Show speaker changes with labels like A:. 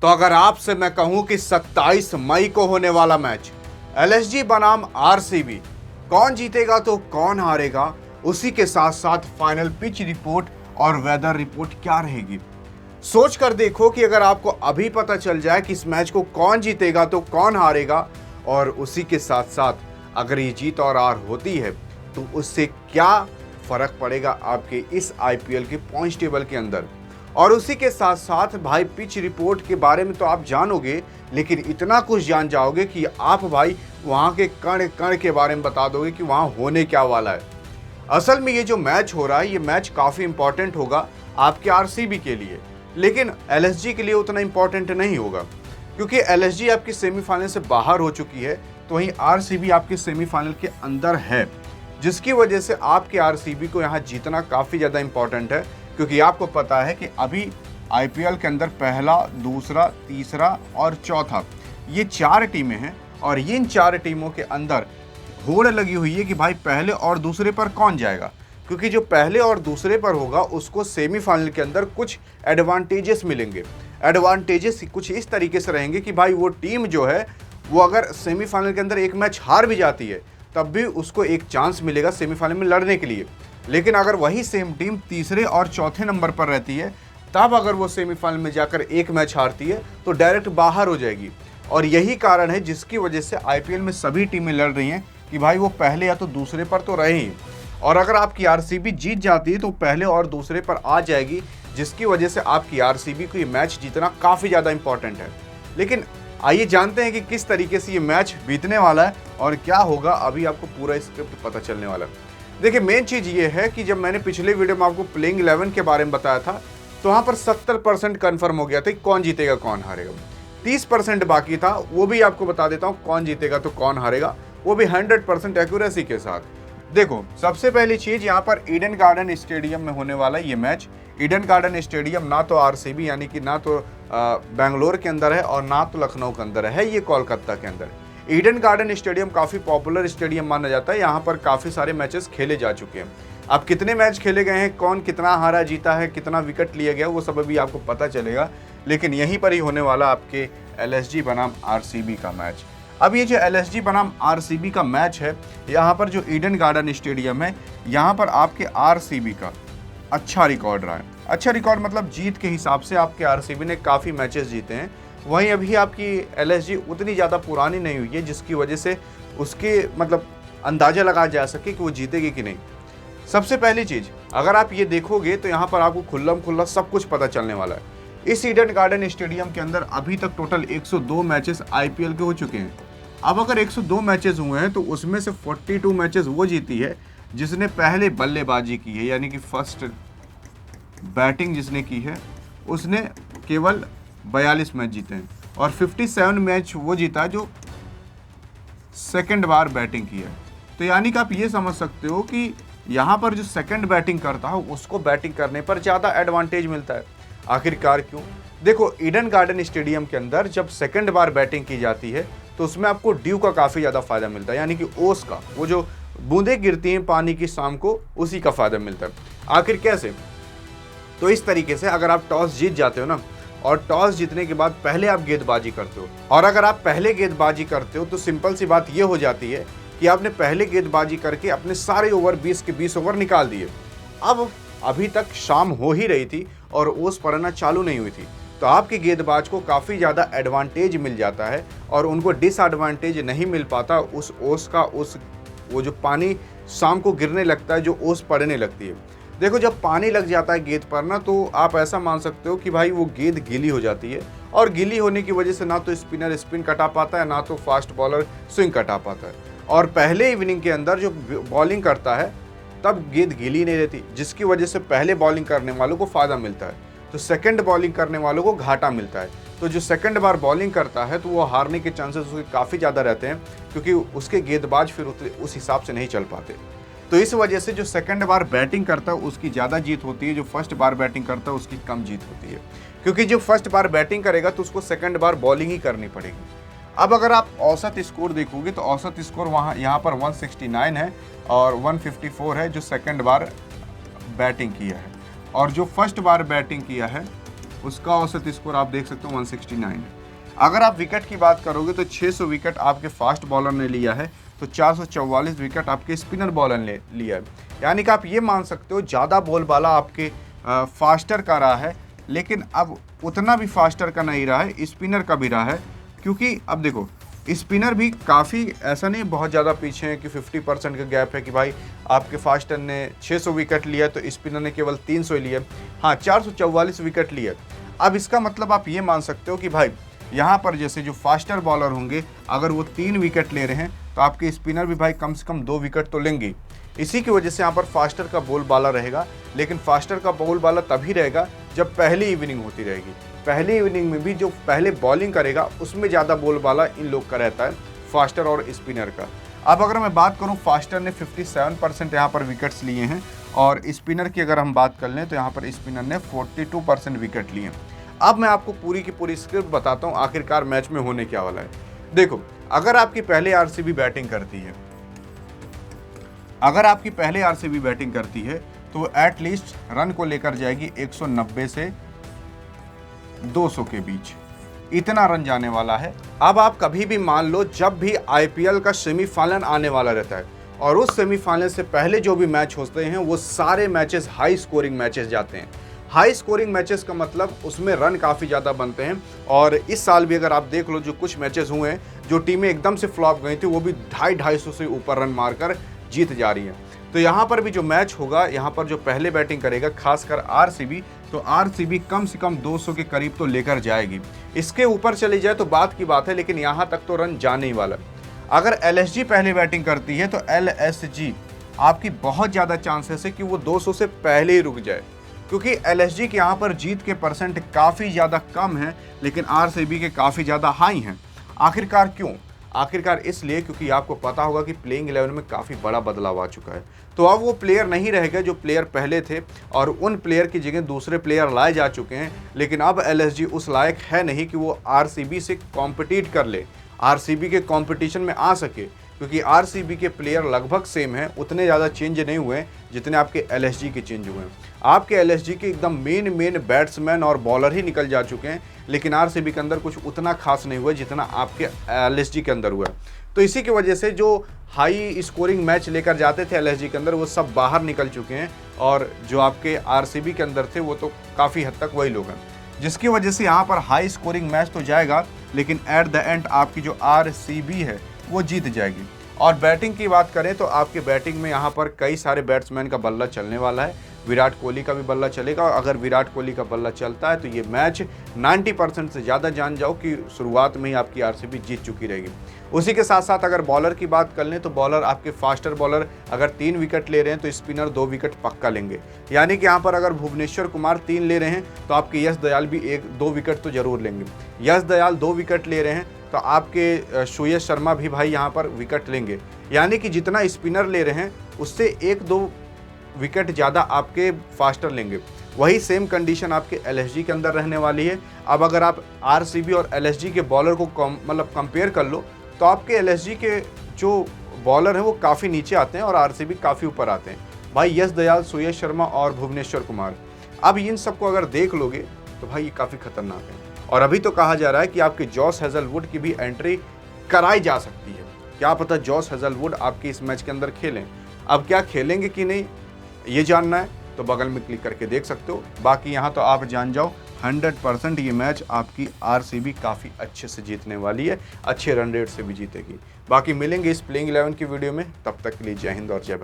A: तो अगर आपसे मैं कहूं कि 27 मई को होने वाला मैच एलएसजी बनाम आरसीबी, कौन जीतेगा तो कौन हारेगा, उसी के साथ साथ फाइनल पिच रिपोर्ट और वेदर रिपोर्ट क्या रहेगी, सोच कर देखो कि अगर आपको अभी पता चल जाए कि इस मैच को कौन जीतेगा तो कौन हारेगा, और उसी के साथ साथ अगर ये जीत और हार होती है तो उससे क्या फर्क पड़ेगा आपके इस आईपीएल के पॉइंट्स टेबल के अंदर। और उसी के साथ साथ भाई पिच रिपोर्ट के बारे में तो आप जानोगे, लेकिन इतना कुछ जान जाओगे कि आप भाई वहाँ के कण कण के बारे में बता दोगे कि वहाँ होने क्या वाला है। असल में ये जो मैच हो रहा है, ये मैच काफ़ी इंपॉर्टेंट होगा आपके आरसीबी के लिए, लेकिन एलएसजी के लिए उतना इंपॉर्टेंट नहीं होगा, क्योंकि एलएसजी आपकी सेमीफाइनल से बाहर हो चुकी है, तो वहीं आरसीबी आपके सेमीफाइनल के अंदर है, जिसकी वजह से आपके आरसीबी को यहाँ जीतना काफ़ी ज़्यादा इंपॉर्टेंट है। क्योंकि आपको पता है कि अभी आईपीएल के अंदर पहला, दूसरा, तीसरा और चौथा, ये 4 टीमें हैं, और इन 4 टीमों के अंदर होड़ लगी हुई है कि भाई पहले और दूसरे पर कौन जाएगा, क्योंकि जो पहले और दूसरे पर होगा उसको सेमीफाइनल के अंदर कुछ एडवांटेजेस मिलेंगे। एडवांटेजेस कुछ इस तरीके से रहेंगे कि भाई वो टीम जो है वो अगर सेमीफाइनल के अंदर एक मैच हार भी जाती है तब भी उसको एक चांस मिलेगा सेमीफाइनल में लड़ने के लिए। लेकिन अगर वही सेम टीम तीसरे और चौथे नंबर पर रहती है, तब अगर वो सेमीफाइनल में जाकर एक मैच हारती है तो डायरेक्ट बाहर हो जाएगी। और यही कारण है जिसकी वजह से आईपीएल में सभी टीमें लड़ रही हैं कि भाई वो पहले या तो दूसरे पर तो रहे ही, और अगर आपकी आरसीबी जीत जाती है तो पहले और दूसरे पर आ जाएगी, जिसकी वजह से आपकी आरसीबी को ये मैच जीतना काफ़ी ज़्यादा इंपॉर्टेंट है। लेकिन आइए जानते हैं कि किस तरीके से ये मैच बीतने वाला है और क्या होगा। अभी आपको पूरा स्क्रिप्ट पता चलने वाला है। देखिए, मेन चीज़ ये है कि जब मैंने पिछले वीडियो में आपको प्लेइंग 11 के बारे में बताया था, तो वहाँ पर 70% कन्फर्म हो गया था कि कौन जीतेगा कौन हारेगा। 30% बाकी था, वो भी आपको बता देता हूँ कौन जीतेगा तो कौन हारेगा, वो भी 100% एक्यूरेसी के साथ। देखो, सबसे पहली चीज़, यहाँ पर ईडन गार्डन स्टेडियम में होने वाला ये मैच। ईडन गार्डन स्टेडियम ना तो आरसीबी यानी कि ना तो बेंगलोर के अंदर है और ना तो लखनऊ के अंदर है, ये कोलकाता के अंदर। ईडन गार्डन स्टेडियम काफ़ी पॉपुलर स्टेडियम माना जाता है, यहाँ पर काफ़ी सारे मैचेस खेले जा चुके हैं। अब कितने मैच खेले गए हैं, कौन कितना हारा जीता है, कितना विकेट लिया गया, वो सब अभी आपको पता चलेगा, लेकिन यहीं पर ही होने वाला आपके एलएसजी बनाम आरसीबी का मैच। अब ये जो एलएसजी बनाम आरसीबी का मैच है, यहाँ पर जो ईडन गार्डन स्टेडियम है, यहाँ पर आपके आरसीबी का अच्छा रिकॉर्ड रहा है। अच्छा रिकॉर्ड मतलब जीत के हिसाब से आपके आरसीबी ने काफ़ी मैचेस जीते हैं। वहीं अभी आपकी एलएसजी उतनी ज़्यादा पुरानी नहीं हुई है, जिसकी वजह से उसके मतलब अंदाज़ा लगाया जा सके कि वो जीतेगी कि नहीं। सबसे पहली चीज़, अगर आप ये देखोगे तो यहाँ पर आपको खुल्लम खुल्ला सब कुछ पता चलने वाला है। इस ईडन गार्डन स्टेडियम के अंदर अभी तक टोटल 102 मैचेस आईपीएल के हो चुके हैं। अब अगर 102 मैचेस हुए हैं तो उसमें से 42 मैचेस वो जीती है जिसने पहले बल्लेबाजी की है, यानी कि फर्स्ट बैटिंग जिसने की है उसने केवल 42 मैच जीते हैं, और 57 मैच वो जीता है जो सेकंड बार बैटिंग की है। तो यानी कि आप ये समझ सकते हो कि यहाँ पर जो सेकंड बैटिंग करता है उसको बैटिंग करने पर ज़्यादा एडवांटेज मिलता है। आखिरकार क्यों? देखो, ईडन गार्डन स्टेडियम के अंदर जब सेकंड बार बैटिंग की जाती है तो उसमें आपको ड्यू का काफ़ी ज़्यादा फ़ायदा मिलता है, यानी कि ओस का, वो जो बूंदें गिरती हैं पानी की शाम को, उसी का फ़ायदा मिलता है। आखिर कैसे? तो इस तरीके से अगर आप टॉस जीत जाते हो ना, और टॉस जीतने के बाद पहले आप गेंदबाजी करते हो, और अगर आप पहले गेंदबाजी करते हो तो सिंपल सी बात ये हो जाती है कि आपने पहले गेंदबाजी करके अपने सारे ओवर 20 के 20 ओवर निकाल दिए। अब अभी तक शाम हो ही रही थी और ओस पड़ना चालू नहीं हुई थी, तो आपके गेंदबाज को काफ़ी ज़्यादा एडवांटेज मिल जाता है और उनको डिसएडवांटेज नहीं मिल पाता उस ओस का, उस वो जो पानी शाम को गिरने लगता है, जो ओस पड़ने लगती है। देखो, जब पानी लग जाता है गेंद पर ना, तो आप ऐसा मान सकते हो कि भाई वो गेंद गीली हो जाती है, और गीली होने की वजह से ना तो स्पिनर स्पिन कटा पाता है, ना तो फास्ट बॉलर स्विंग कटा पाता है। और पहले इवनिंग के अंदर जो बॉलिंग करता है तब गेंद गीली नहीं रहती, जिसकी वजह से पहले बॉलिंग करने वालों को फ़ायदा मिलता है, तो सेकंड बॉलिंग करने वालों को घाटा मिलता है। तो जो सेकंड बार बॉलिंग करता है तो वो हारने के चांसेस उसके काफ़ी ज़्यादा रहते हैं, क्योंकि उसके गेंदबाज फिर उस हिसाब से नहीं चल पाते। तो इस वजह से जो सेकंड बार बैटिंग करता है उसकी ज़्यादा जीत होती है, जो फर्स्ट बार बैटिंग करता है उसकी कम जीत होती है, क्योंकि जो फर्स्ट बार बैटिंग करेगा तो उसको सेकंड बार बॉलिंग ही करनी पड़ेगी। अब अगर आप औसत स्कोर देखोगे तो औसत स्कोर यहाँ पर 169 है और 154 है जो सेकंड बार बैटिंग किया है, और जो फर्स्ट बार बैटिंग किया है उसका औसत स्कोर आप देख सकते हो 169 है। अगर आप विकेट की बात करोगे तो 600 विकेट आपके फास्ट बॉलर ने लिया है, तो 444 विकेट आपके स्पिनर बॉलर ने लिया है। यानी कि आप ये मान सकते हो ज़्यादा बोलबाला आपके फास्टर का रहा है, लेकिन अब उतना भी फास्टर का नहीं रहा है, स्पिनर का भी रहा है। क्योंकि अब देखो स्पिनर भी काफ़ी ऐसा नहीं बहुत ज़्यादा पीछे है कि 50% का गैप है कि भाई आपके फास्टर ने 600 विकेट लिया तो स्पिनर ने केवल 300 लिया। हाँ, 444 विकेट लिए। अब इसका मतलब आप ये मान सकते हो कि भाई यहाँ पर जैसे जो फास्टर बॉलर होंगे अगर वो 3 विकेट ले रहे हैं तो आपके स्पिनर भी भाई कम से कम 2 विकेट तो लेंगे। इसी की वजह से यहाँ पर फास्टर का बोलबाला रहेगा, लेकिन फास्टर का बोलबाला तभी रहेगा जब पहली इवनिंग होती रहेगी। पहली इवनिंग में भी जो पहले बॉलिंग करेगा उसमें ज़्यादा बोलबाला इन लोग का रहता है, फास्टर और स्पिनर का। अब अगर मैं बात करूं, फास्टर ने 57% यहाँ पर विकेट्स लिए हैं और स्पिनर की अगर हम बात कर लें तो यहाँ पर स्पिनर ने 42% विकेट लिए हैं। अब मैं आपको पूरी की पूरी स्क्रिप्ट बताता हूँ आखिरकार मैच में होने क्या वाला है। देखो, अगर आपकी पहले आरसीबी बैटिंग करती है तो एटलीस्ट रन को लेकर जाएगी 190 से 200 के बीच, इतना रन जाने वाला है। अब आप कभी भी मान लो जब भी आईपीएल का सेमीफाइनल आने वाला रहता है और उस सेमीफाइनल से पहले जो भी मैच होते हैं वो सारे मैचेस हाई स्कोरिंग मैचेस जाते हैं। हाई स्कोरिंग मैचेस का मतलब उसमें रन काफ़ी ज़्यादा बनते हैं। और इस साल भी अगर आप देख लो जो कुछ मैचेस हुए हैं, जो टीमें एकदम से फ्लॉप गई थी वो भी 250-250 से ऊपर रन मारकर जीत जा रही हैं। तो यहाँ पर भी जो मैच होगा, यहाँ पर जो पहले बैटिंग करेगा खासकर आरसीबी, तो आरसीबी कम से कम 200 के करीब तो लेकर जाएगी। इसके ऊपर चली जाए तो बात की बात है, लेकिन यहाँ तक तो रन जाने ही वाला। अगर एलएसजी पहले बैटिंग करती है तो एलएसजी आपकी बहुत ज़्यादा चांसेस है कि वो 200 से पहले ही रुक जाए, क्योंकि एलएसजी के यहाँ पर जीत के परसेंट काफ़ी ज़्यादा कम हैं, लेकिन आरसीबी के काफ़ी ज़्यादा हाई हैं। आखिरकार क्यों? आखिरकार इसलिए क्योंकि आपको पता होगा कि प्लेइंग 11 में काफ़ी बड़ा बदलाव आ चुका है। तो अब वो प्लेयर नहीं रहेगा जो प्लेयर पहले थे और उन प्लेयर की जगह दूसरे प्लेयर लाए जा चुके हैं। लेकिन अब एलएसजी उस लायक है नहीं कि वो आरसीबी से कॉम्पिटिट कर ले, आरसीबी के कंपटीशन में आ सके, क्योंकि आरसीबी के प्लेयर लगभग सेम हैं, उतने ज़्यादा चेंज नहीं हुए जितने आपके एलएसजी के चेंज हुए हैं। आपके एलएसजी के एकदम मेन बैट्समैन और बॉलर ही निकल जा चुके हैं, लेकिन आरसीबी के अंदर कुछ उतना खास नहीं हुआ जितना आपके एलएसजी के अंदर हुआ। तो इसी की वजह से जो हाई स्कोरिंग मैच लेकर जाते थे एलएसजी के अंदर वो सब बाहर निकल चुके हैं, और जो आपके आरसीबी के अंदर थे वो तो काफ़ी हद तक वही लोग हैं, जिसकी वजह से यहाँ पर हाई स्कोरिंग मैच तो जाएगा, लेकिन एट द एंड आपकी जो आरसीबी है वो जीत जाएगी। और बैटिंग की बात करें तो आपके बैटिंग में यहाँ पर कई सारे बैट्समैन का बल्ला चलने वाला है। विराट कोहली का भी बल्ला चलेगा, और अगर विराट कोहली का बल्ला चलता है तो ये मैच 90% से ज़्यादा जान जाओ कि शुरुआत में ही आपकी आरसीबी जीत चुकी रहेगी। उसी के साथ साथ अगर बॉलर की बात कर लें तो बॉलर आपके फास्टर बॉलर अगर 3 विकेट ले रहे हैं तो स्पिनर 2 विकेट पक्का लेंगे। यानी कि यहाँ पर अगर भुवनेश्वर कुमार 3 ले रहे हैं तो आपके यश दयाल भी 1-2 विकेट तो जरूर लेंगे। यश दयाल 2 विकेट ले रहे हैं तो आपके श्रेयस शर्मा भी भाई यहाँ पर विकेट लेंगे। यानी कि जितना स्पिनर ले रहे हैं उससे 1-2 विकेट ज़्यादा आपके फास्टर लेंगे। वही सेम कंडीशन आपके एलएसजी के अंदर रहने वाली है। अब अगर आप आरसीबी और एलएसजी के बॉलर को कंपेयर कर लो तो आपके एलएसजी के जो बॉलर हैं वो काफ़ी नीचे आते हैं और आरसीबी काफ़ी ऊपर आते हैं। भाई यश दयाल, श्रेयस शर्मा और भुवनेश्वर कुमार, अब इन सबको अगर देख लोगे तो भाई ये काफ़ी खतरनाक है। और अभी तो कहा जा रहा है कि आपके जॉस हेजलवुड की भी एंट्री कराई जा सकती है। क्या पता जॉस हेजलवुड आपके इस मैच के अंदर खेलें। अब क्या खेलेंगे कि नहीं ये जानना है तो बगल में क्लिक करके देख सकते हो। बाकी यहाँ तो आप जान जाओ 100% ये मैच आपकी आरसीबी काफ़ी अच्छे से जीतने वाली है, अच्छे रन रेट से भी जीतेगी। बाकी मिलेंगे इस प्लेइंग 11 की वीडियो में, तब तक के लिए जय हिंद और जय भारत।